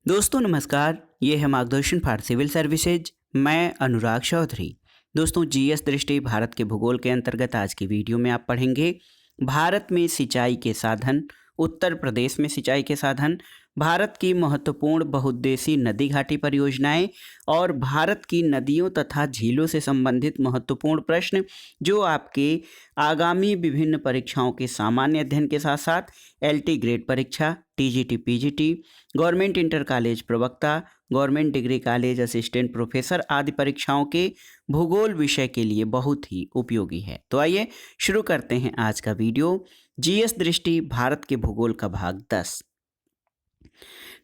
दोस्तों नमस्कार, ये है मार्गदर्शन फॉर सिविल सर्विसेज। मैं अनुराग चौधरी। दोस्तों जीएस दृष्टि भारत के भूगोल के अंतर्गत आज की वीडियो में आप पढ़ेंगे भारत में सिंचाई के साधन, उत्तर प्रदेश में सिंचाई के साधन, भारत की महत्वपूर्ण बहुउद्देशीय नदी घाटी परियोजनाएं और भारत की नदियों तथा झीलों से संबंधित महत्वपूर्ण प्रश्न जो आपके आगामी विभिन्न परीक्षाओं के सामान्य अध्ययन के साथ साथ एलटी ग्रेड परीक्षा, TGT, PGT, government inter college प्रवक्ता, government degree college assistant professor आदि परीक्षाओं के भूगोल विषय के लिए बहुत ही उपयोगी है। तो आइए शुरू करते हैं आज का वीडियो। जीएस दृष्टि भारत के भूगोल का भाग 10।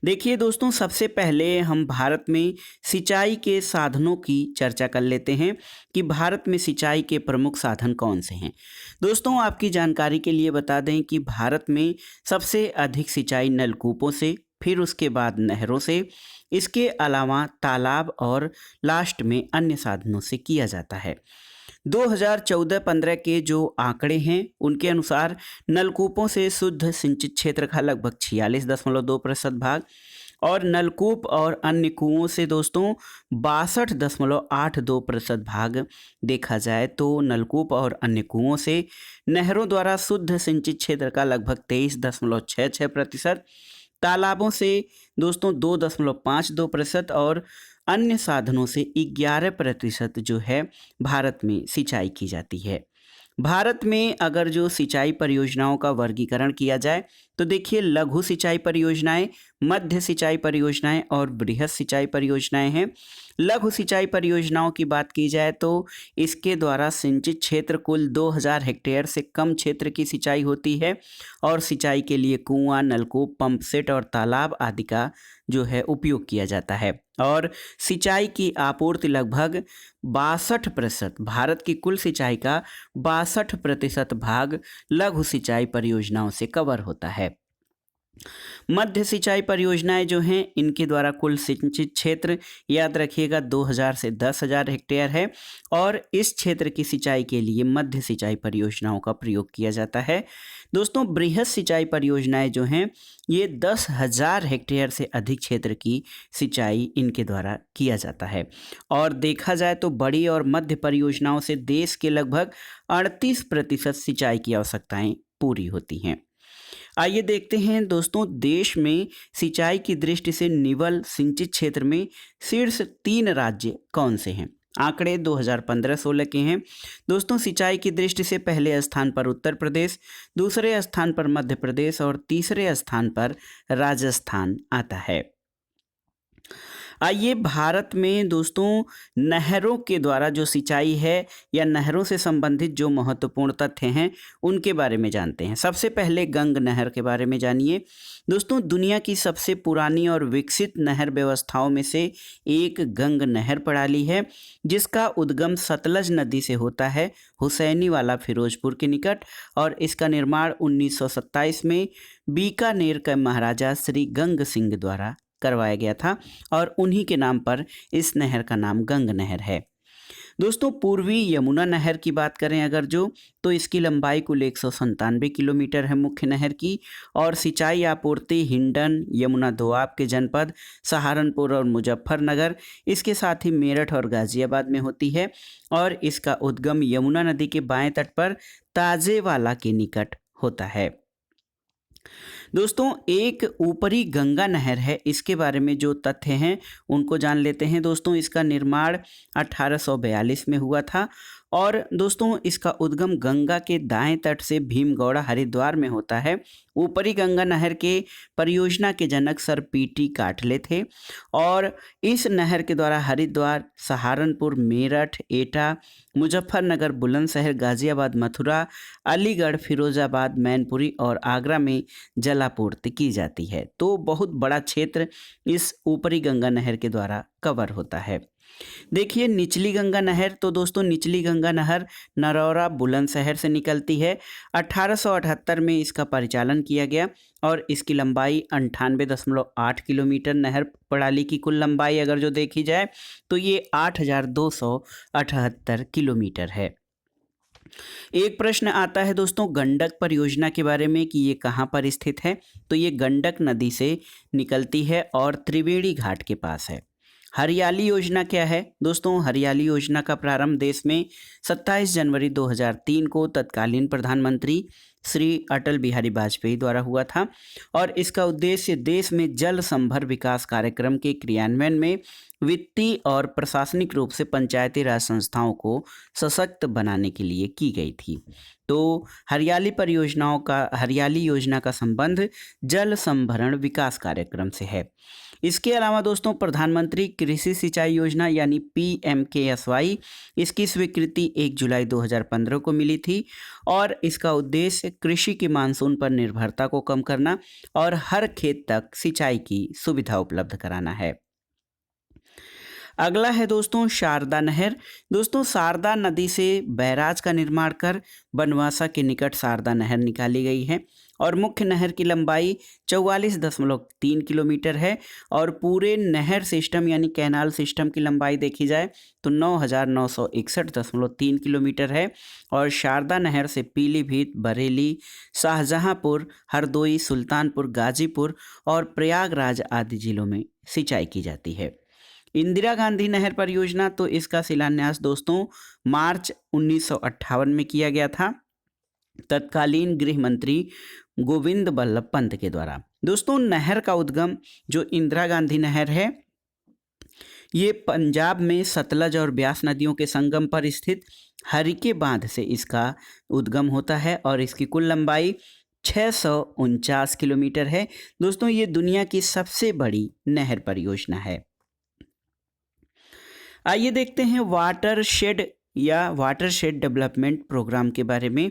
देखिए दोस्तों, सबसे पहले हम भारत में सिंचाई के साधनों की चर्चा कर लेते हैं कि भारत में सिंचाई के प्रमुख साधन कौन से हैं। दोस्तों आपकी जानकारी के लिए बता दें कि भारत में सबसे अधिक सिंचाई नलकूपों से, फिर उसके बाद नहरों से, इसके अलावा तालाब और लास्ट में अन्य साधनों से किया जाता है। 2014-15 के जो आंकड़े हैं उनके अनुसार नलकूपों से शुद्ध सिंचित क्षेत्र का लगभग 46.2% भाग और नलकूप और अन्य कुओं से दोस्तों 62.82% भाग देखा जाए तो नलकूप और अन्य कुओं से नहरों द्वारा शुद्ध सिंचित क्षेत्र का लगभग 23.66%, तालाबों से दोस्तों 2.52% और अन्य साधनों से 11% जो है भारत में सिंचाई की जाती है। भारत में अगर जो सिंचाई परियोजनाओं का वर्गीकरण किया जाए तो देखिए लघु सिंचाई परियोजनाएं, मध्य सिंचाई परियोजनाएं और बृहद सिंचाई परियोजनाएं हैं। लघु सिंचाई परियोजनाओं की बात की जाए तो इसके द्वारा सिंचित क्षेत्र कुल 2000 हेक्टेयर से कम क्षेत्र की सिंचाई होती है और सिंचाई के लिए कुआं, नलकूप, पंप सेट और तालाब आदि का जो है उपयोग किया जाता है और सिंचाई की आपूर्ति लगभग 62%, भारत की कुल सिंचाई का 62% भाग लघु सिंचाई परियोजनाओं से कवर होता है। मध्य सिंचाई परियोजनाएं जो हैं इनके द्वारा कुल सिंचित क्षेत्र याद रखिएगा 2000 से 10,000 हेक्टेयर है और इस क्षेत्र की सिंचाई के लिए मध्य सिंचाई परियोजनाओं का प्रयोग किया जाता है। दोस्तों बृहद सिंचाई परियोजनाएं जो हैं ये 10,000 हेक्टेयर से अधिक क्षेत्र की सिंचाई इनके द्वारा किया जाता है और देखा जाए तो बड़ी और मध्य परियोजनाओं से देश के लगभग 38% सिंचाई की आवश्यकताएं पूरी होती हैं। आइए देखते हैं दोस्तों देश में सिंचाई की दृष्टि से निवल सिंचित क्षेत्र में शीर्ष 3 राज्य कौन से हैं। आंकड़े 2015-16 के हैं। दोस्तों सिंचाई की दृष्टि से पहले स्थान पर उत्तर प्रदेश, दूसरे स्थान पर मध्य प्रदेश और तीसरे स्थान पर राजस्थान आता है। आइए भारत में दोस्तों नहरों के द्वारा जो सिंचाई है या नहरों से संबंधित जो महत्वपूर्ण तथ्य हैं उनके बारे में जानते हैं। सबसे पहले गंग नहर के बारे में जानिए। दोस्तों दुनिया की सबसे पुरानी और विकसित नहर व्यवस्थाओं में से एक गंग नहर प्रणाली है जिसका उद्गम सतलज नदी से होता है हुसैनीवाला फिरोजपुर के निकट और इसका निर्माण 1927 में बीकानेर के महाराजा श्री गंग सिंह द्वारा करवाया गया था और उन्हीं के नाम पर इस नहर का नाम गंग नहर है। दोस्तों पूर्वी यमुना नहर की बात करें अगर जो तो इसकी लंबाई कुल 197 किलोमीटर है मुख्य नहर की और सिंचाई आपूर्ति हिंडन, यमुना दोआब के जनपद सहारनपुर और मुजफ्फरनगर, इसके साथ ही मेरठ और गाजियाबाद में होती है और इसका उद्गम यमुना नदी के बाएं तट पर ताजेवाला के निकट होता है। दोस्तों एक ऊपरी गंगा नहर है, इसके बारे में जो तथ्य हैं उनको जान लेते हैं। दोस्तों इसका निर्माण 1842 में हुआ था और दोस्तों इसका उद्गम गंगा के दाएं तट से भीमगौड़ा हरिद्वार में होता है। ऊपरी गंगा नहर के परियोजना के जनक सर पीटी काटले थे और इस नहर के द्वारा हरिद्वार, सहारनपुर, मेरठ, एटा, मुजफ्फरनगर, बुलंदशहर, गाजियाबाद, मथुरा, अलीगढ़, फिरोजाबाद, मैनपुरी और आगरा में जलापूर्ति की जाती है। तो बहुत बड़ा क्षेत्र इस ऊपरी गंगा नहर के द्वारा कवर होता है। देखिए निचली गंगा नहर, तो दोस्तों निचली गंगा नहर नरौरा बुलंदशहर से निकलती है। 1878 में इसका परिचालन किया गया और इसकी लंबाई 98.8 किलोमीटर, नहर प्रणाली की कुल लंबाई अगर जो देखी जाए तो ये 8,278 किलोमीटर है। एक प्रश्न आता है दोस्तों गंडक परियोजना के बारे में कि ये कहाँ पर स्थित है। तो ये गंडक नदी से निकलती है और त्रिवेणी घाट के पास है। हरियाली योजना क्या है दोस्तों? हरियाली योजना का प्रारंभ देश में 27 जनवरी 2003 को तत्कालीन प्रधानमंत्री श्री अटल बिहारी वाजपेयी द्वारा हुआ था और इसका उद्देश्य देश में जल संभर विकास कार्यक्रम के क्रियान्वयन में वित्तीय और प्रशासनिक रूप से पंचायती राज संस्थाओं को सशक्त बनाने के लिए की गई थी। तो हरियाली योजना का संबंध जल संभरण विकास कार्यक्रम से है। इसके अलावा दोस्तों प्रधानमंत्री कृषि सिंचाई योजना यानी PMKSY, इसकी स्वीकृति 1 जुलाई 2015 को मिली थी और इसका उद्देश्य कृषि की मानसून पर निर्भरता को कम करना और हर खेत तक सिंचाई की सुविधा उपलब्ध कराना है। अगला है दोस्तों शारदा नहर। दोस्तों शारदा नदी से बैराज का निर्माण कर बनवासा के निकट शारदा नहर निकाली गई है और मुख्य नहर की लंबाई 44.3 किलोमीटर है और पूरे नहर सिस्टम यानी कैनाल सिस्टम की लंबाई देखी जाए तो 9,961.3 किलोमीटर है और शारदा नहर से पीलीभीत, बरेली, शाहजहांपुर, हरदोई, सुल्तानपुर, गाजीपुर और प्रयागराज आदि जिलों में सिंचाई की जाती है। इंदिरा गांधी नहर परियोजना, तो इसका शिलान्यास दोस्तों मार्च 1958 में किया गया था तत्कालीन गृह मंत्री गोविंद बल्लभ पंत के द्वारा। दोस्तों नहर का उद्गम जो इंदिरा गांधी नहर है ये पंजाब में सतलज और ब्यास नदियों के संगम पर स्थित हरिके बांध से इसका उद्गम होता है और इसकी कुल लंबाई 649 किलोमीटर है। दोस्तों ये दुनिया की सबसे बड़ी नहर परियोजना है। आइए देखते हैं वाटरशेड डेवलपमेंट प्रोग्राम के बारे में।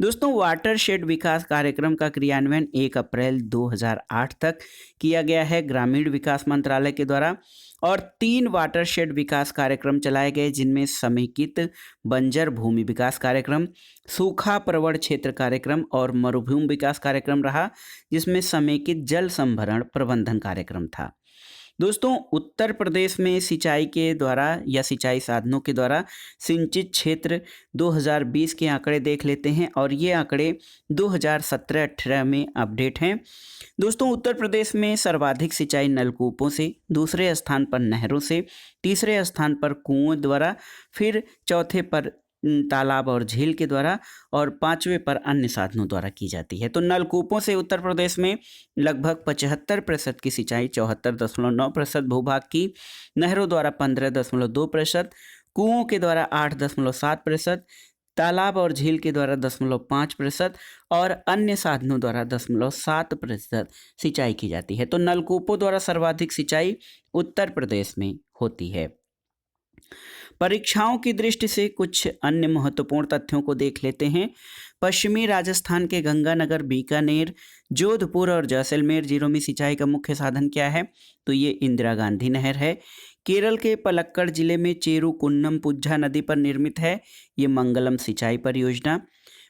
दोस्तों वाटरशेड विकास कार्यक्रम का क्रियान्वयन 1 अप्रैल 2008 तक किया गया है ग्रामीण विकास मंत्रालय के द्वारा और 3 वाटरशेड विकास कार्यक्रम चलाए गए जिनमें समेकित बंजर भूमि विकास कार्यक्रम, सूखा प्रवण क्षेत्र कार्यक्रम और मरुभूमि विकास कार्यक्रम रहा जिसमें समेकित जल संभरण प्रबंधन कार्यक्रम था। दोस्तों उत्तर प्रदेश में सिंचाई के द्वारा या सिंचाई साधनों के द्वारा सिंचित क्षेत्र 2020 के आंकड़े देख लेते हैं और ये आंकड़े 2017-18 में अपडेट हैं। दोस्तों उत्तर प्रदेश में सर्वाधिक सिंचाई नलकूपों से, दूसरे स्थान पर नहरों से, तीसरे स्थान पर कुओं द्वारा, फिर चौथे पर तालाब और झील के द्वारा और 5वें पर अन्य साधनों द्वारा की जाती है। तो नलकूपों से उत्तर प्रदेश में लगभग 75% की सिंचाई, 74.9% भूभाग की, नहरों द्वारा 15.2%, कुओं के द्वारा 8.7%, तालाब और झील के द्वारा 0.5% और अन्य साधनों द्वारा 0.7% सिंचाई की जाती है। तो नलकूपों द्वारा सर्वाधिक सिंचाई उत्तर प्रदेश में होती है। परीक्षाओं की दृष्टि से कुछ अन्य महत्वपूर्ण तथ्यों को देख लेते हैं। पश्चिमी राजस्थान के गंगानगर, बीकानेर, जोधपुर और जैसलमेर जिलों में सिंचाई का मुख्य साधन क्या है? तो ये इंदिरा गांधी नहर है। केरल के पलक्कड़ जिले में चेरुकुन्नम पुझा नदी पर निर्मित है ये मंगलम सिंचाई परियोजना।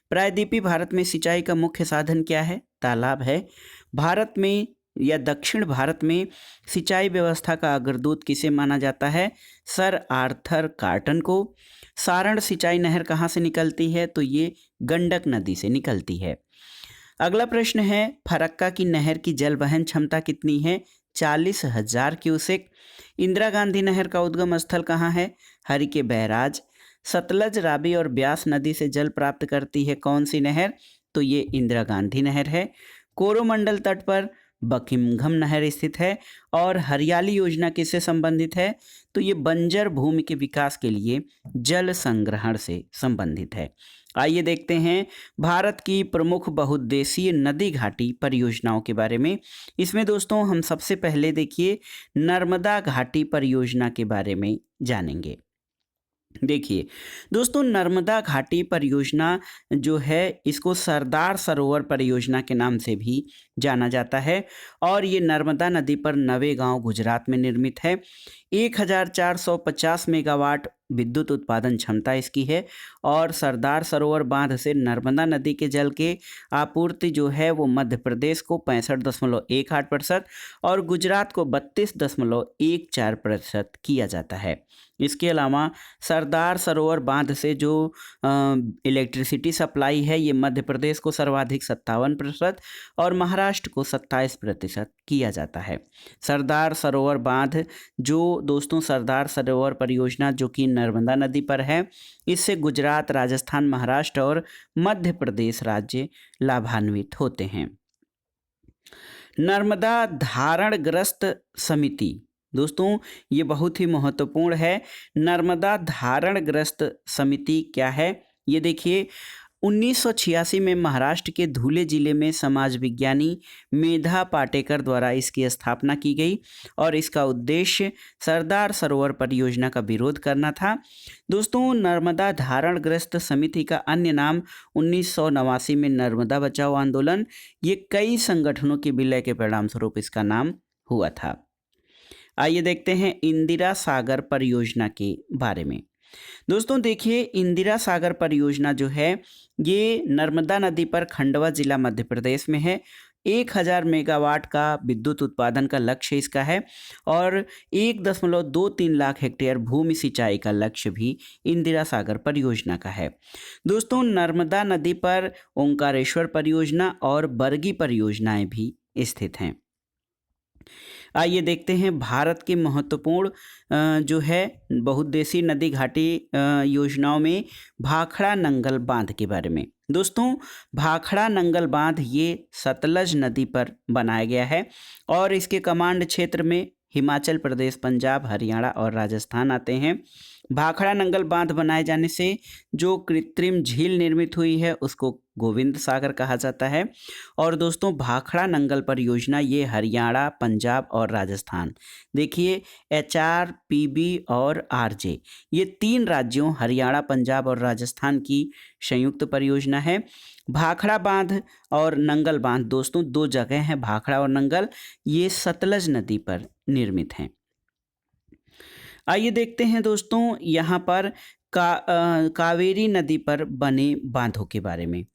प्रायद्वीपीय भारत में सिंचाई का मुख्य साधन क्या है? तालाब है। भारत में या दक्षिण भारत में सिंचाई व्यवस्था का अग्रदूत किसे माना जाता है? सर आर्थर कॉटन को। सारण सिंचाई नहर कहाँ से निकलती है? तो ये गंडक नदी से निकलती है। अगला प्रश्न है फरक्का की नहर की जल वहन क्षमता कितनी है? 40,000 क्यूसेक। इंदिरा गांधी नहर का उद्गम स्थल कहाँ है? हरिके बैराज। सतलज, रावी और ब्यास नदी से जल प्राप्त करती है कौन सी नहर? तो ये इंदिरा गांधी नहर है। कोरोमंडल तट पर बकिंघम नहर स्थित है और हरियाली योजना किससे संबंधित है? तो ये बंजर भूमि के विकास के लिए जल संग्रहण से संबंधित है। आइए देखते हैं भारत की प्रमुख बहुउद्देशीय नदी घाटी परियोजनाओं के बारे में। इसमें दोस्तों हम सबसे पहले देखिए नर्मदा घाटी परियोजना के बारे में जानेंगे। देखिए दोस्तों नर्मदा घाटी परियोजना जो है इसको सरदार सरोवर परियोजना के नाम से भी जाना जाता है और ये नर्मदा नदी पर नवेगांव गुजरात में निर्मित है। 1450 मेगावाट विद्युत उत्पादन क्षमता इसकी है। और सरदार सरोवर बांध से नर्मदा नदी के जल के आपूर्ति जो है वो मध्य प्रदेश को 65.18% और गुजरात को 32.14% किया जाता है। इसके अलावा सरदार सरोवर बांध से जो इलेक्ट्रिसिटी सप्लाई है ये मध्य प्रदेश को सर्वाधिक 57% और महाराष्ट्र को 27% किया जाता है। सरदार सरोवर बांध जो दोस्तों सरदार सरोवर परियोजना जो कि नर्मदा नदी पर है, इससे गुजरात, राजस्थान, महाराष्ट्र और मध्य प्रदेश राज्य लाभान्वित होते हैं। नर्मदा धारणग्रस्त समिति, दोस्तों ये बहुत ही महत्वपूर्ण है। नर्मदा धारणग्रस्त समिति क्या है ये देखिए। 1986 में महाराष्ट्र के धुले जिले में समाज विज्ञानी मेधा पाटेकर द्वारा इसकी स्थापना की गई और इसका उद्देश्य सरदार सरोवर परियोजना का विरोध करना था। दोस्तों नर्मदा धारणग्रस्त समिति का अन्य नाम 1989 में नर्मदा बचाओ आंदोलन, ये कई संगठनों के विलय के परिणाम स्वरूप इसका नाम हुआ था। आइए देखते हैं इंदिरा सागर परियोजना के बारे में। दोस्तों देखिए इंदिरा सागर परियोजना जो है ये नर्मदा नदी पर खंडवा जिला मध्य प्रदेश में है। 1000 मेगावाट का विद्युत उत्पादन का लक्ष्य इसका है और 1.23 लाख हेक्टेयर भूमि सिंचाई का लक्ष्य भी इंदिरा सागर परियोजना का है। दोस्तों नर्मदा नदी पर ओंकारेश्वर परियोजना और बरगी परियोजनाएं भी स्थित हैं। आइए देखते हैं भारत के महत्वपूर्ण जो है बहुउद्देशीय नदी घाटी योजनाओं में भाखड़ा नंगल बांध के बारे में। दोस्तों भाखड़ा नंगल बांध ये सतलज नदी पर बनाया गया है और इसके कमांड क्षेत्र में हिमाचल प्रदेश, पंजाब, हरियाणा और राजस्थान आते हैं। भाखड़ा नंगल बांध बनाए जाने से जो कृत्रिम झील निर्मित हुई है उसको गोविंद सागर कहा जाता है। और दोस्तों भाखड़ा नंगल परियोजना ये हरियाणा, पंजाब और राजस्थान, देखिए HR, PB और RJ ये 3 राज्यों हरियाणा, पंजाब और राजस्थान की संयुक्त परियोजना है। भाखड़ा बांध और नंगल बांध दोस्तों 2 जगह हैं, भाखड़ा और नंगल, ये सतलज नदी पर निर्मित हैं। आइए देखते हैं दोस्तों यहाँ पर कावेरी नदी पर बने बांधों के बारे में।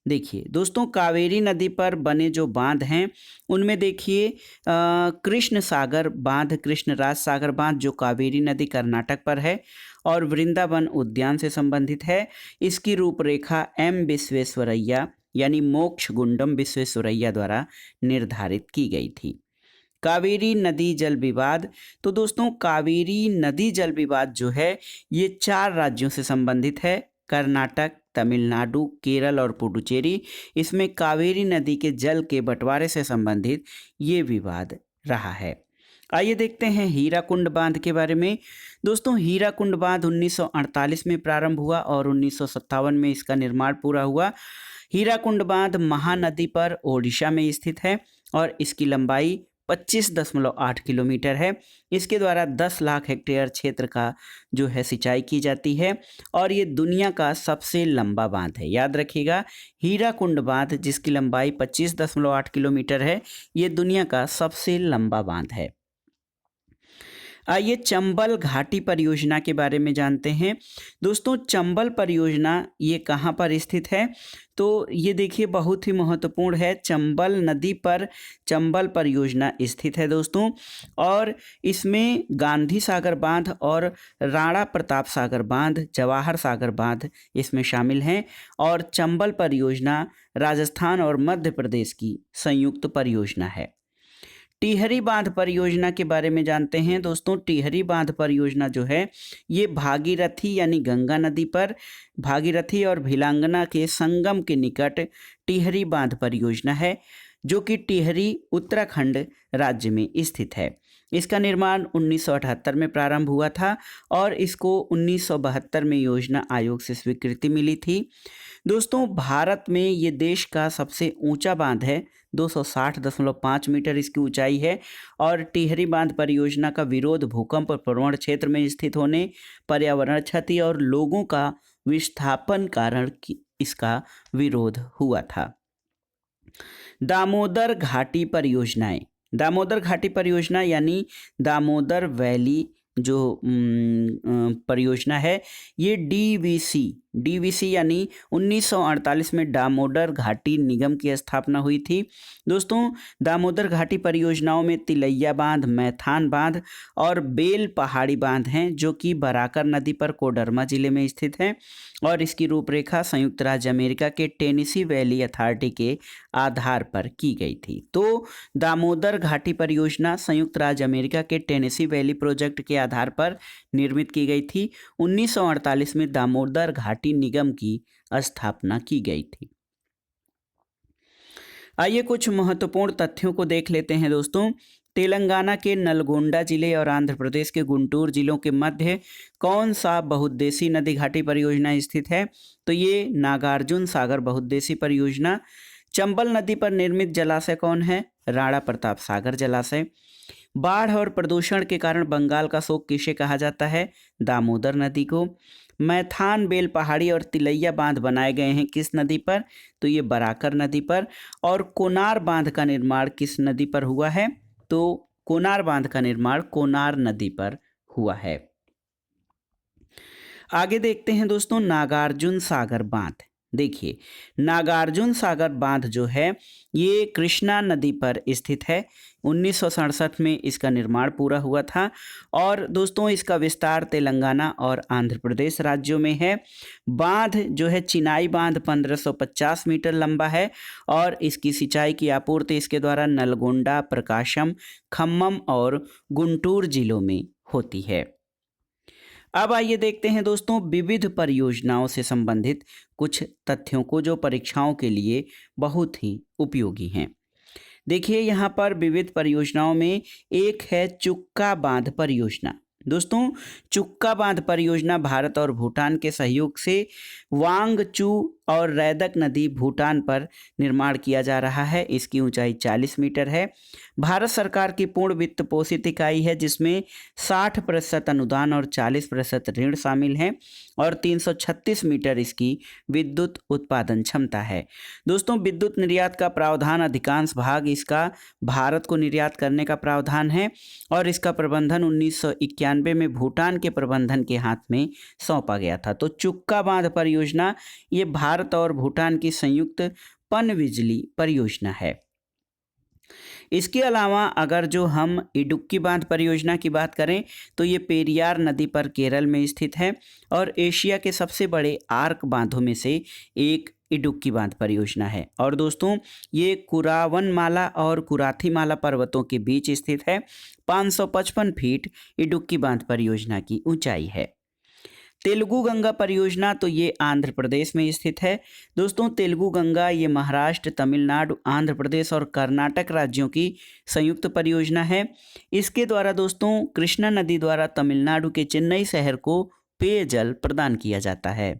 देखिए दोस्तों कावेरी नदी पर बने जो बांध हैं उनमें देखिए कृष्ण सागर बांध, कृष्णराज सागर बांध जो कावेरी नदी कर्नाटक पर है और वृंदावन उद्यान से संबंधित है। इसकी रूपरेखा M विश्वेश्वरैया यानी मोक्ष गुंडम विश्वेश्वरैया द्वारा निर्धारित की गई थी। कावेरी नदी जल विवाद, तो दोस्तों कावेरी नदी जल विवाद जो है ये 4 राज्यों से संबंधित है, कर्नाटक, तमिलनाडु, केरल और पुडुचेरी। इसमें कावेरी नदी के जल के बंटवारे से संबंधित ये विवाद रहा है। आइए देखते हैं हीराकुंड बांध के बारे में। दोस्तों हीराकुंड बांध 1948 में प्रारंभ हुआ और 1957 में इसका निर्माण पूरा हुआ। हीराकुंड बांध महानदी पर ओडिशा में स्थित है और इसकी लंबाई 25.8 किलोमीटर है। इसके द्वारा 10 लाख हेक्टेयर क्षेत्र का जो है सिंचाई की जाती है और ये दुनिया का सबसे लंबा बांध है। याद रखिएगा हीराकुंड बांध जिसकी लंबाई 25.8 किलोमीटर है, ये दुनिया का सबसे लंबा बांध है। आइए चंबल घाटी परियोजना के बारे में जानते हैं। दोस्तों चंबल परियोजना ये कहाँ पर स्थित है, तो ये देखिए बहुत ही महत्वपूर्ण है। चंबल नदी पर चंबल परियोजना स्थित है दोस्तों और इसमें गांधी सागर बांध और राणा प्रताप सागर बांध, जवाहर सागर बांध इसमें शामिल हैं और चंबल परियोजना राजस्थान और मध्य प्रदेश की संयुक्त परियोजना है। टिहरी बांध परियोजना के बारे में जानते हैं दोस्तों। टिहरी बांध परियोजना जो है ये भागीरथी यानी गंगा नदी पर भागीरथी और भिलांगना के संगम के निकट टिहरी बांध परियोजना है जो कि टिहरी उत्तराखंड राज्य में स्थित है। इसका निर्माण 1978 में प्रारंभ हुआ था और इसको 1972 में योजना आयोग से स्वीकृति मिली थी। दोस्तों भारत में ये देश का सबसे ऊंचा बांध है, 260.5 मीटर इसकी ऊंचाई है और टिहरी बांध परियोजना का विरोध भूकंप प्रवण क्षेत्र में स्थित होने, पर्यावरण क्षति और लोगों का विस्थापन कारण इसका विरोध हुआ था। दामोदर घाटी परियोजनाएं, दामोदर घाटी परियोजना यानी दामोदर वैली जो परियोजना है ये डीवीसी यानी 1948 में दामोदर घाटी निगम की स्थापना हुई थी। दोस्तों दामोदर घाटी परियोजनाओं में तिलैया बांध, मैथान बांध और बेल पहाड़ी बांध हैं जो कि बराकर नदी पर कोडरमा जिले में स्थित हैं और इसकी रूपरेखा संयुक्त राज्य अमेरिका के टेनेसी वैली अथॉरिटी के आधार पर की गई थी। तो दामोदर घाटी परियोजना संयुक्त राज्य अमेरिका के टेनेसी वैली प्रोजेक्ट के आधार पर निर्मित की गई थी। 1948 में दामोदर घाटी निगम की स्थापना की गई थी। आइए कुछ महत्वपूर्ण तथ्यों को देख लेते हैं दोस्तों। तेलंगाना के नलगोंडा जिले और आंध्र प्रदेश के गुंटूर जिलों के मध्य कौन सा बहुउद्देशीय नदी घाटी परियोजना स्थित है? तो ये नागार्जुन सागर बहुउद्देशीय परियोजना। चंबल नदी पर निर्मित जलाशय कौन है? राणा प्रताप सागर जलाशय। बाढ़ और प्रदूषण के कारण बंगाल का शोक किसे कहा जाता है? दामोदर नदी को। मैथान, बेल पहाड़ी और तिलैया बांध बनाए गए हैं किस नदी पर? तो ये बराकर नदी पर। और कोनार बांध का निर्माण किस नदी पर हुआ है? तो कोनार बांध का निर्माण कोनार नदी पर हुआ है। आगे देखते हैं दोस्तों नागार्जुन सागर बांध। देखिए नागार्जुन सागर बांध जो है ये कृष्णा नदी पर स्थित है। 1967 में इसका निर्माण पूरा हुआ था और दोस्तों इसका विस्तार तेलंगाना और आंध्र प्रदेश राज्यों में है। बांध जो है चिनाई बांध 1550 मीटर लंबा है और इसकी सिंचाई की आपूर्ति इसके द्वारा नलगोंडा, प्रकाशम, खम्मम और गुंटूर जिलों में होती है। अब आइए देखते हैं दोस्तों विविध परियोजनाओं से संबंधित कुछ तथ्यों को जो परीक्षाओं के लिए बहुत ही उपयोगी हैं। देखिए यहाँ पर विविध परियोजनाओं में एक है चुक्का बांध परियोजना। दोस्तों चुक्का बांध परियोजना भारत और भूटान के सहयोग से वांगचू और रैदक नदी भूटान पर निर्माण किया जा रहा है। इसकी ऊंचाई 40 मीटर है। भारत सरकार की पूर्ण वित्त पोषित इकाई है जिसमें 60% अनुदान और 40% ऋण शामिल हैं और 336 मीटर इसकी विद्युत उत्पादन क्षमता है। दोस्तों विद्युत निर्यात का प्रावधान अधिकांश भाग इसका भारत को निर्यात करने का प्रावधान है और इसका प्रबंधन 1991 में भूटान के प्रबंधन के हाथ में सौंपा गया था। तो चुक्का बांध परियोजना ये भारत और भूटान की संयुक्त पनबिजली परियोजना है। इसके अलावा अगर जो हम इडुक्की बांध परियोजना की बात करें तो ये पेरियार नदी पर केरल में स्थित है और एशिया के सबसे बड़े आर्क बांधों में से एक इडुक्की बांध परियोजना है। और दोस्तों ये कुरावनमाला और कुराथीमाला पर्वतों के बीच स्थित है। 555 फीट इडुक्की बांध परियोजना की ऊंचाई है। तेलुगु गंगा परियोजना तो ये आंध्र प्रदेश में स्थित है। दोस्तों तेलुगु गंगा ये महाराष्ट्र, तमिलनाडु, आंध्र प्रदेश और कर्नाटक राज्यों की संयुक्त परियोजना है। इसके द्वारा दोस्तों कृष्णा नदी द्वारा तमिलनाडु के चेन्नई शहर को पेयजल प्रदान किया जाता है।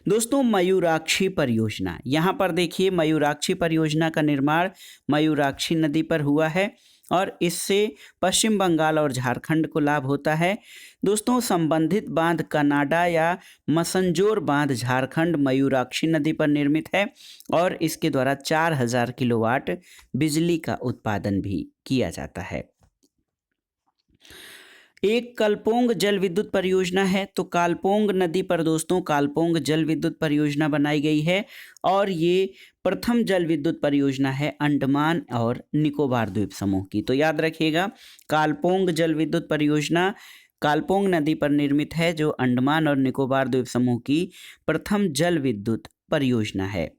दोस्तों मयूराक्षी परियोजना, यहाँ पर देखिए मयूराक्षी परियोजना का निर्माण मयूराक्षी नदी पर हुआ है और इससे पश्चिम बंगाल और झारखंड को लाभ होता है। दोस्तों संबंधित बांध कनाडा या मसंजोर बांध झारखंड मयूराक्षी नदी पर निर्मित है और इसके द्वारा 4000 किलोवाट बिजली का उत्पादन भी किया जाता है। एक कालपोंग जल विद्युत परियोजना है। तो कालपोंग नदी पर दोस्तों कालपोंग जल विद्युत परियोजना बनाई गई है और ये प्रथम जल विद्युत परियोजना है अंडमान और निकोबार द्वीप समूह की। तो याद रखिएगा कालपोंग जल विद्युत परियोजना कालपोंग नदी पर निर्मित है जो अंडमान और निकोबार द्वीप समूह की प्रथम जल विद्युत परियोजना है।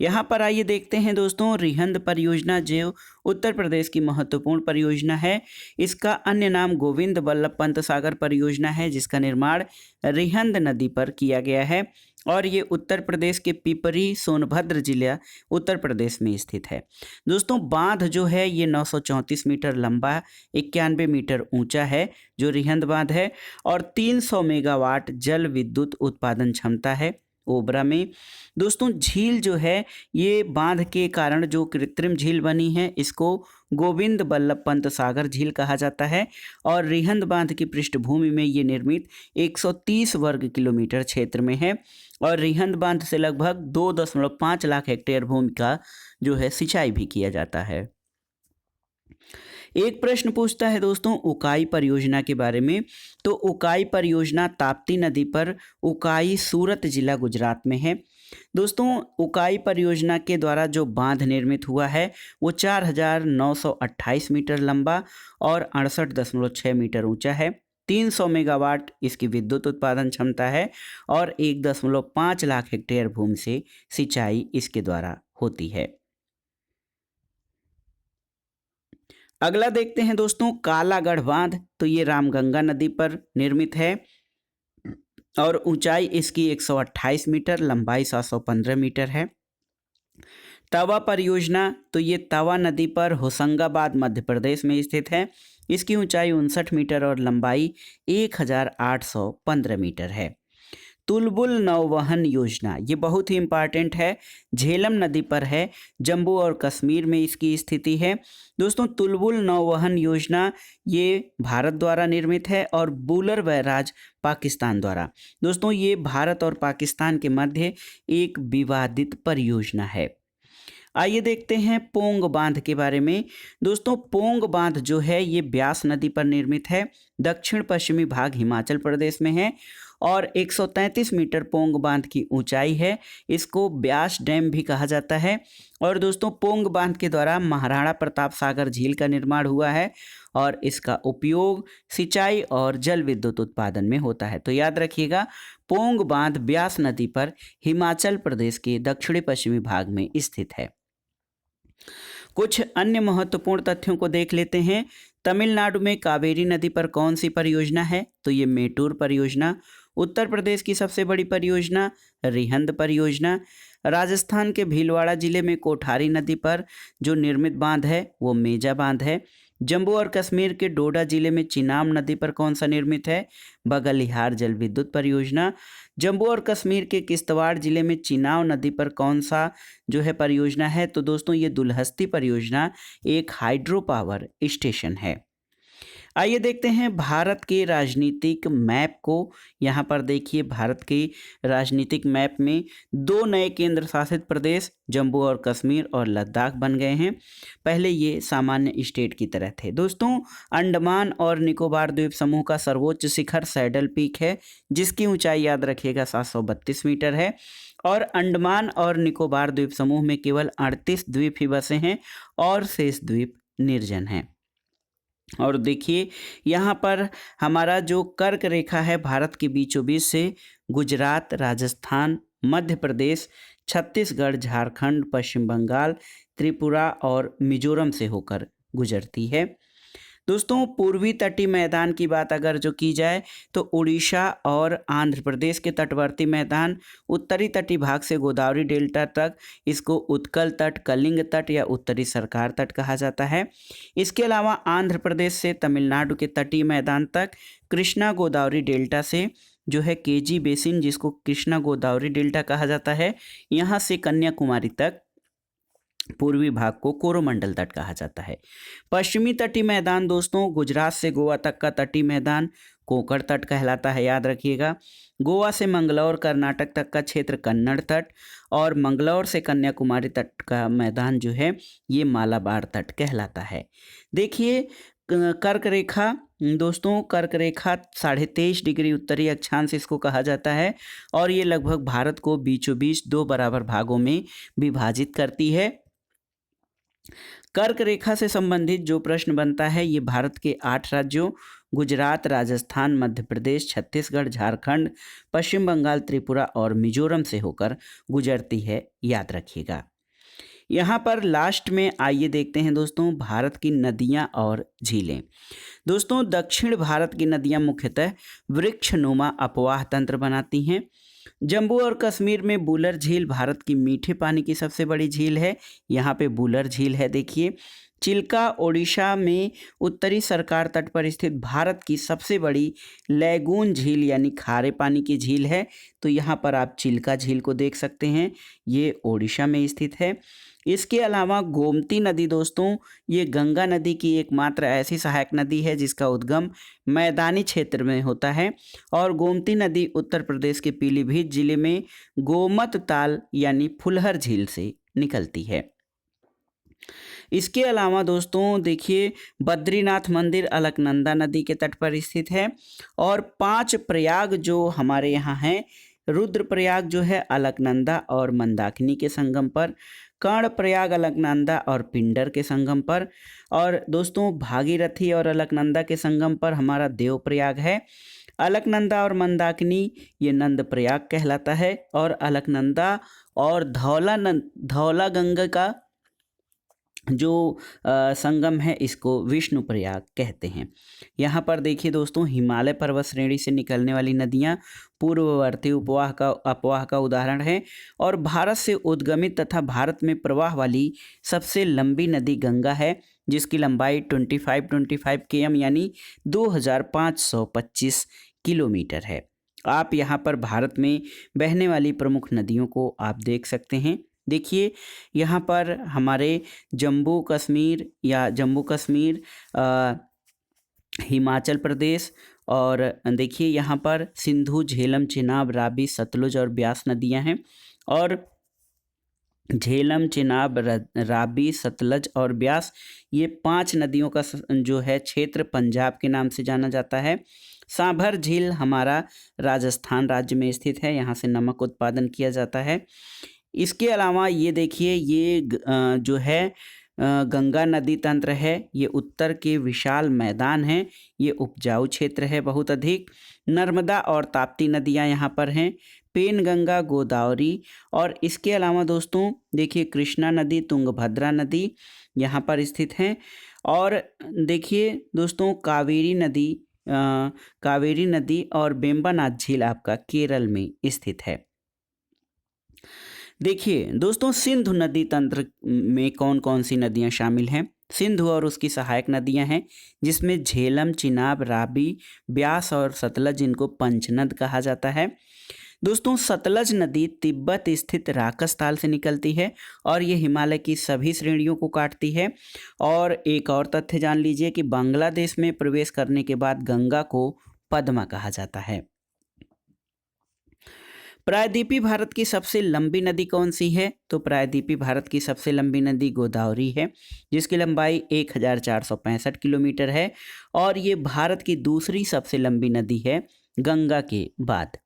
यहाँ पर आइए देखते हैं दोस्तों रिहंद परियोजना जो उत्तर प्रदेश की महत्वपूर्ण परियोजना है। इसका अन्य नाम गोविंद बल्लभ पंत सागर परियोजना है जिसका निर्माण रिहंद नदी पर किया गया है और ये उत्तर प्रदेश के पिपरी सोनभद्र जिला उत्तर प्रदेश में स्थित है। दोस्तों बांध जो है ये 934 मीटर लंबा 91 मीटर ऊंचा है जो रिहंद बांध है और 300 मेगावाट जल विद्युत उत्पादन क्षमता है ओबरा में। दोस्तों झील जो है ये बांध के कारण जो कृत्रिम झील बनी है इसको गोविंद बल्लभ पंत सागर झील कहा जाता है और रिहंद बांध की पृष्ठभूमि में ये निर्मित 130 वर्ग किलोमीटर क्षेत्र में है और रिहंद बांध से लगभग 2.5 लाख हेक्टेयर भूमि का जो है सिंचाई भी किया जाता है। एक प्रश्न पूछता है दोस्तों उकाई परियोजना के बारे में। तो उकाई परियोजना ताप्ती नदी पर उकाई सूरत जिला गुजरात में है। दोस्तों उकाई परियोजना के द्वारा जो बांध निर्मित हुआ है वो 4,928 मीटर लंबा और 68.6 मीटर ऊंचा है। 300 मेगावाट इसकी विद्युत उत्पादन क्षमता है और 1.5 लाख हेक्टेयर भूमि से सिंचाई इसके द्वारा होती है। अगला देखते हैं दोस्तों कालागढ़ बांध। तो ये रामगंगा नदी पर निर्मित है और ऊंचाई इसकी 128 मीटर, लंबाई 715 मीटर है। तवा परियोजना, तो ये तवा नदी पर होशंगाबाद मध्य प्रदेश में स्थित है। इसकी ऊंचाई 59 मीटर और लंबाई 1815 मीटर है। तुलबुल नौवहन योजना, ये बहुत ही इम्पॉर्टेंट है, झेलम नदी पर है, जम्मू और कश्मीर में इसकी स्थिति है। दोस्तों तुलबुल नौवहन योजना ये भारत द्वारा निर्मित है और बुलर बैराज पाकिस्तान द्वारा। दोस्तों ये भारत और पाकिस्तान के मध्य एक विवादित परियोजना है। आइए देखते हैं पोंग बांध के बारे में। दोस्तों पोंग बांध जो है ये ब्यास नदी पर निर्मित है, दक्षिण पश्चिमी भाग हिमाचल प्रदेश में है और 133 मीटर पोंग बांध की ऊंचाई है। इसको ब्यास डैम भी कहा जाता है। और दोस्तों पोंग बांध के द्वारा महाराणा प्रताप सागर झील का निर्माण हुआ है और इसका उपयोग सिंचाई और जल विद्युत उत्पादन में होता है। तो याद रखिएगा पोंग बांध ब्यास नदी पर हिमाचल प्रदेश के दक्षिणी पश्चिमी भाग में स्थित है। कुछ अन्य महत्वपूर्ण तथ्यों को देख लेते हैं। तमिलनाडु में कावेरी नदी पर कौन सी परियोजना है? तो ये मेटूर परियोजना। उत्तर प्रदेश की सबसे बड़ी परियोजना रिहंद परियोजना। राजस्थान के भीलवाड़ा जिले में कोठारी नदी पर जो निर्मित बांध है वो मेजा बांध है। जम्मू और कश्मीर के डोडा जिले में चिनाब नदी पर कौन सा निर्मित है? बगलिहार जल विद्युत परियोजना। जम्मू और कश्मीर के किश्तवाड़ जिले में चिनाब नदी पर कौन सा जो है परियोजना है? तो दोस्तों ये दुलहस्ती परियोजना एक हाइड्रो पावर स्टेशन है। आइए देखते हैं भारत के राजनीतिक मैप को। यहाँ पर देखिए भारत के राजनीतिक मैप में 2 नए केंद्र शासित प्रदेश जम्मू और कश्मीर और लद्दाख बन गए हैं। पहले ये सामान्य स्टेट की तरह थे। दोस्तों अंडमान और निकोबार द्वीप समूह का सर्वोच्च शिखर सैडल पीक है, जिसकी ऊंचाई याद रखिएगा 732 मीटर है। और अंडमान और निकोबार द्वीप समूह में केवल 38 द्वीप ही बसे हैं और शेष द्वीप निर्जन हैं। और देखिए यहाँ पर हमारा जो कर्क रेखा है भारत के बीचों बीच से गुजरात, राजस्थान, मध्य प्रदेश, छत्तीसगढ़, झारखंड, पश्चिम बंगाल, त्रिपुरा और मिजोरम से होकर गुजरती है। दोस्तों पूर्वी तटीय मैदान की बात अगर जो की जाए तो उड़ीसा और आंध्र प्रदेश के तटवर्ती मैदान, उत्तरी तटीय भाग से गोदावरी डेल्टा तक इसको उत्कल तट, कलिंग तट या उत्तरी सरकार तट कहा जाता है। इसके अलावा आंध्र प्रदेश से तमिलनाडु के तटीय मैदान तक, कृष्णा गोदावरी डेल्टा से जो है केजी बेसिन जिसको कृष्णा गोदावरी डेल्टा कहा जाता है, यहाँ से कन्याकुमारी तक पूर्वी भाग को कोरोमंडल तट कहा जाता है। पश्चिमी तटीय मैदान दोस्तों गुजरात से गोवा तक का तटीय मैदान कोंकण तट कहलाता है, याद रखिएगा। गोवा से मंगलौर कर्नाटक तक का क्षेत्र कन्नड़ तट और मंगलौर से कन्याकुमारी तट का मैदान जो है ये मालाबार तट कहलाता है। देखिए कर्क रेखा दोस्तों, कर्क रेखा 23.5 डिग्री उत्तरी अक्षांश इसको कहा जाता है और ये लगभग भारत को बीचों बीच 2 बराबर भागों में विभाजित करती है। कर्क रेखा से संबंधित जो प्रश्न बनता है ये भारत के 8 राज्यों गुजरात, राजस्थान, मध्य प्रदेश, छत्तीसगढ़, झारखंड, पश्चिम बंगाल, त्रिपुरा और मिजोरम से होकर गुजरती है, याद रखिएगा। यहाँ पर लास्ट में आइए देखते हैं दोस्तों भारत की नदियाँ और झीलें। दोस्तों दक्षिण भारत की नदियाँ मुख्यतः वृक्षनुमा अपवाह तंत्र बनाती हैं। जम्मू और कश्मीर में बुलर झील भारत की मीठे पानी की सबसे बड़ी झील है, यहाँ पे बुलर झील है। देखिए चिल्का ओडिशा में उत्तरी सरकार तट पर स्थित भारत की सबसे बड़ी लैगून झील यानी खारे पानी की झील है, तो यहाँ पर आप चिल्का झील को देख सकते हैं, ये ओडिशा में स्थित है। इसके अलावा गोमती नदी दोस्तों ये गंगा नदी की एकमात्र ऐसी सहायक नदी है जिसका उद्गम मैदानी क्षेत्र में होता है और गोमती नदी उत्तर प्रदेश के पीलीभीत जिले में गोमत ताल यानी फुलहर झील से निकलती है। इसके अलावा दोस्तों देखिए, बद्रीनाथ मंदिर अलकनंदा नदी के तट पर स्थित है। और 5 प्रयाग जो हमारे यहाँ हैं, रुद्रप्रयाग जो है अलकनंदा और मंदाकिनी के संगम पर, कर्णप्रयाग अलकनंदा और पिंडर के संगम पर, और दोस्तों भागीरथी और अलकनंदा के संगम पर हमारा देवप्रयाग है। अलकनंदा और मंदाकिनी ये नंद प्रयाग कहलाता है, और अलकनंदा और धौला गंगा का जो संगम है इसको विष्णु प्रयाग कहते हैं। यहाँ पर देखिए दोस्तों, हिमालय पर्वत श्रेणी से निकलने वाली नदियाँ पूर्ववर्ती अपवाह का उदाहरण है। और भारत से उद्गमित तथा भारत में प्रवाह वाली सबसे लंबी नदी गंगा है, जिसकी लंबाई 25 km यानी 2525 किलोमीटर है। आप यहाँ पर भारत में बहने वाली प्रमुख नदियों को आप देख सकते हैं। देखिए यहाँ पर हमारे जम्मू कश्मीर, हिमाचल प्रदेश, और देखिए यहाँ पर सिंधु, झेलम, चिनाब, रावी, सतलुज और ब्यास नदियाँ हैं। और झेलम, चिनाब, रावी, सतलज और ब्यास, ये 5 नदियों का जो है क्षेत्र पंजाब के नाम से जाना जाता है। सांभर झील हमारा राजस्थान राज्य में स्थित है, यहाँ से नमक उत्पादन किया जाता है। इसके अलावा ये देखिए, ये जो है गंगा नदी तंत्र है, ये उत्तर के विशाल मैदान हैं, ये उपजाऊ क्षेत्र है बहुत अधिक। नर्मदा और ताप्ती नदियाँ यहाँ पर हैं, पेनगंगा, गोदावरी, और इसके अलावा दोस्तों देखिए कृष्णा नदी, तुंगभद्रा नदी यहाँ पर स्थित हैं। और देखिए दोस्तों कावेरी नदी और वेम्बनाथ झील आपका केरल में स्थित है। देखिए दोस्तों, सिंधु नदी तंत्र में कौन कौन सी नदियां शामिल हैं। सिंधु और उसकी सहायक नदियां हैं, जिसमें झेलम, चिनाब, रावी, ब्यास और सतलज, इनको पंचनद कहा जाता है। दोस्तों सतलज नदी तिब्बत स्थित राकस ताल से निकलती है और ये हिमालय की सभी श्रेणियों को काटती है। और एक और तथ्य जान लीजिए कि बांग्लादेश में प्रवेश करने के बाद गंगा को पद्मा कहा जाता है। प्रायद्वीपीय भारत की सबसे लंबी नदी कौन सी है? तो प्रायद्वीपीय भारत की सबसे लंबी नदी गोदावरी है, जिसकी लंबाई 1465 किलोमीटर है और ये भारत की दूसरी सबसे लंबी नदी है गंगा के बाद।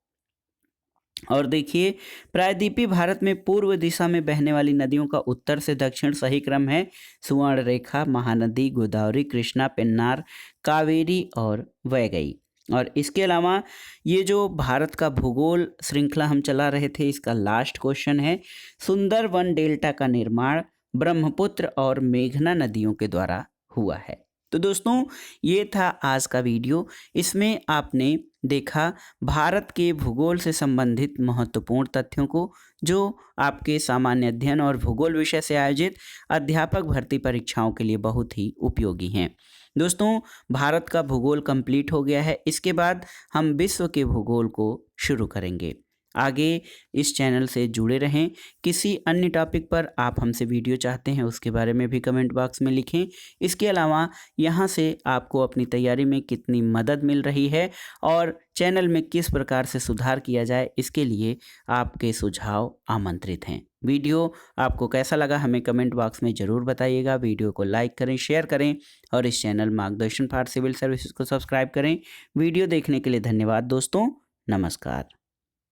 और देखिए, प्रायद्वीपीय भारत में पूर्व दिशा में बहने वाली नदियों का उत्तर से दक्षिण सही क्रम है सुवर्णरेखा, महानदी, गोदावरी, कृष्णा, पेन्नार, कावेरी और वैगई। और इसके अलावा ये जो भारत का भूगोल श्रृंखला हम चला रहे थे, इसका लास्ट क्वेश्चन है, सुंदरवन डेल्टा का निर्माण ब्रह्मपुत्र और मेघना नदियों के द्वारा हुआ है। तो दोस्तों ये था आज का वीडियो। इसमें आपने देखा भारत के भूगोल से संबंधित महत्वपूर्ण तथ्यों को, जो आपके सामान्य अध्ययन और भूगोल विषय से आयोजित अध्यापक भर्ती परीक्षाओं के लिए बहुत ही उपयोगी हैं। दोस्तों भारत का भूगोल कंप्लीट हो गया है, इसके बाद हम विश्व के भूगोल को शुरू करेंगे। आगे इस चैनल से जुड़े रहें। किसी अन्य टॉपिक पर आप हमसे वीडियो चाहते हैं उसके बारे में भी कमेंट बॉक्स में लिखें। इसके अलावा यहाँ से आपको अपनी तैयारी में कितनी मदद मिल रही है और चैनल में किस प्रकार से सुधार किया जाए, इसके लिए आपके सुझाव आमंत्रित हैं। वीडियो आपको कैसा लगा हमें कमेंट बॉक्स में ज़रूर बताइएगा। वीडियो को लाइक करें, शेयर करें और इस चैनल मार्गदर्शन फॉर सिविल सर्विसेज को सब्सक्राइब करें। वीडियो देखने के लिए धन्यवाद दोस्तों। नमस्कार।